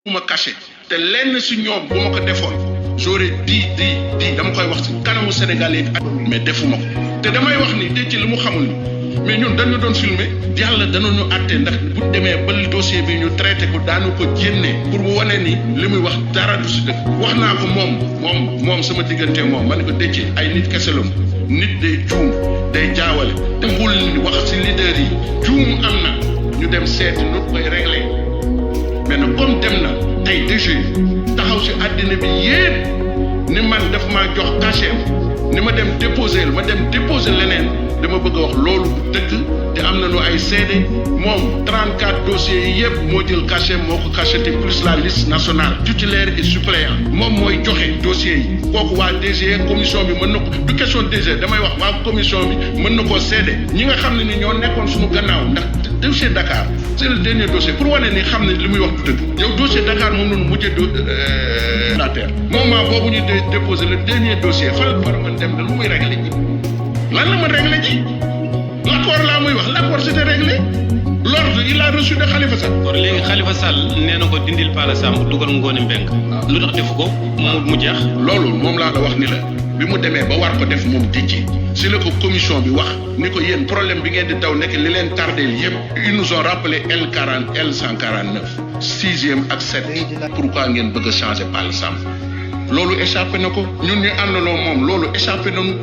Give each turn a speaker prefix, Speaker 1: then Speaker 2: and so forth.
Speaker 1: bu ma caché te lenn si ñoom bu ma ko defoon j'aurais di dama koy wax si kanamu Sénégalais mais defuma ko te damay wax ni Déthié li mu xamul ni mais ñun dañu doon filmer yàlla danañu àtte ndax bu demee ba dossier bi ñu traité ko daanu ko jénnee pour bu wane ni li muy wax dara du si dëkk wax naa ko moom sama diggante moom ma ne ko Déthié ay nit kese la nit day juum day jaawale te mbul wax si leader yi juum am na ñu dem seeti nu koy réglé mais nag comme dem na tey DG taxaw si àddina bi yépp ni man daf maa jox cachet ni ma dem déposer leneen dama bëgg a wax loolu dëgg te am nañu ay seede moom 34 dossiers yi yëpp moo jël cachet moo ko cacheté plus la liste nationale titulaire et suppléant moom mooy joxe dossiers yi kooku waa DG commission bi mën na ko du question DG damay wax waa commission bi mën na koo seede ñi nga xam ne ni ñoo nekkoon suñu gannaaw ndax dossier Dakar c'est le dernier dossier pour wane ni xam ne li muy wax du dëgg yow dossier Dakar moom noonu mujjee la terre moment boobu ñu déposé le dernier dossier fan la war a mën dem da lu muy réglé ji lan la mën réglé ji l'accord laa muy wax l'accord c'était réglé l'ordre il a reçu de Khalifa Sall.
Speaker 2: kon léegi Khalifa Sall nee na ko dindil Pala Samb dugal Ngone Mbengue. lu tax defu ko mu jeex.
Speaker 1: loolu moom laa la wax ni la bi mu demee ba war ko def moom Déthié si la ko commission bi wax ni ko yéen problème bi ngeen di daw nekk li leen tardeel yëpp ils nous ont rappelé L149 sixième ak 7 pourquoi ngeen bëgg a changer Pala Samb loolu échappé na ko ñun ñu àndaloo moom loolu échappé nañu